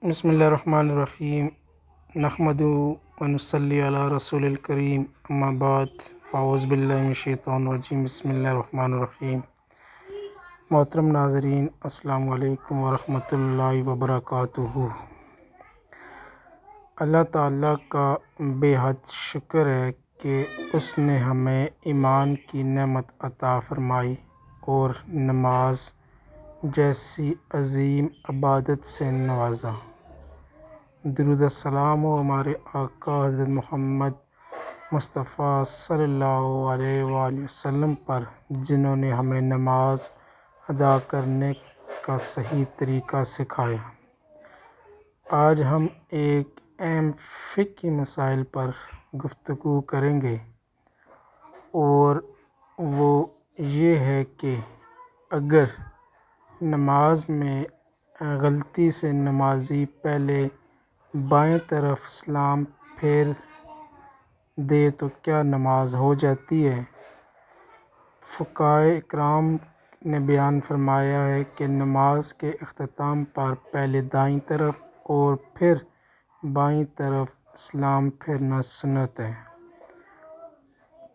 بسم اللہ الرحمن الرحیم نحمدہ ونصلی علی رسول الکریم اما بعد فاعوذ باللہ من الشیطان الرجیم بسم اللہ الرحمن الرحیم۔ محترم ناظرین السلام علیکم ورحمۃ اللہ وبرکاتہ۔ اللہ تعالیٰ کا بے حد شکر ہے کہ اس نے ہمیں ایمان کی نعمت عطا فرمائی اور نماز جیسی عظیم عبادت سے نوازا۔ درود السلام ہو ہمارے آقا حضرت محمد مصطفیٰ صلی اللہ علیہ وآلہ وسلم پر، جنہوں نے ہمیں نماز ادا کرنے کا صحیح طریقہ سکھایا۔ آج ہم ایک اہم فقہی مسائل پر گفتگو کریں گے، اور وہ یہ ہے کہ اگر نماز میں غلطی سے نمازی پہلے بائیں طرف سلام پھیر دے تو کیا نماز ہو جاتی ہے؟ فقہائے اکرام نے بیان فرمایا ہے کہ نماز کے اختتام پر پہلے دائیں طرف اور پھر بائیں طرف سلام پھیرنا سنت ہے۔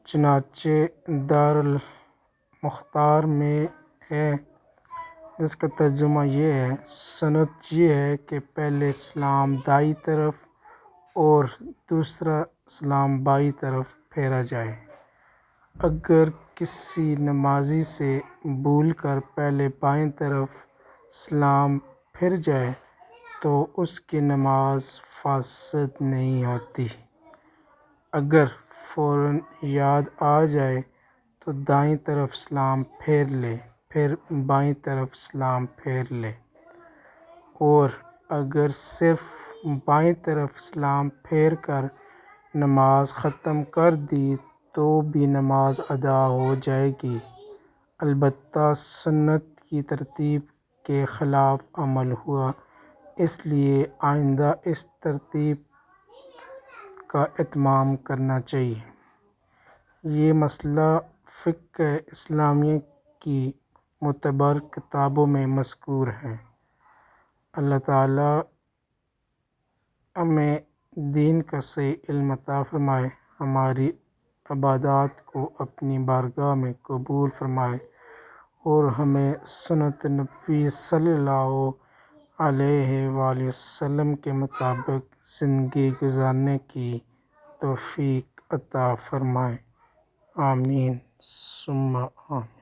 چنانچہ دار المختار میں ہے، جس کا ترجمہ یہ ہے: سنت یہ ہے کہ پہلے سلام دائیں طرف اور دوسرا سلام بائیں طرف پھیرا جائے۔ اگر کسی نمازی سے بھول کر پہلے بائیں طرف سلام پھر جائے تو اس کی نماز فاسد نہیں ہوتی۔ اگر فوراً یاد آ جائے تو دائیں طرف سلام پھیر لے، پھر بائیں طرف سلام پھیر لے، اور اگر صرف بائیں طرف سلام پھیر کر نماز ختم کر دی تو بھی نماز ادا ہو جائے گی، البتہ سنت کی ترتیب کے خلاف عمل ہوا، اس لیے آئندہ اس ترتیب کا اہتمام کرنا چاہیے۔ یہ مسئلہ فقہ اسلامیہ کی معتبر کتابوں میں مذکور ہے۔ اللہ تعالیٰ ہمیں دین کا صحیح علم عطا فرمائے، ہماری عبادات کو اپنی بارگاہ میں قبول فرمائے، اور ہمیں سنت نبوی صلی اللہ علیہ وآلہ وسلم کے مطابق زندگی گزارنے کی توفیق عطا فرمائے۔ آمین ثم آمین۔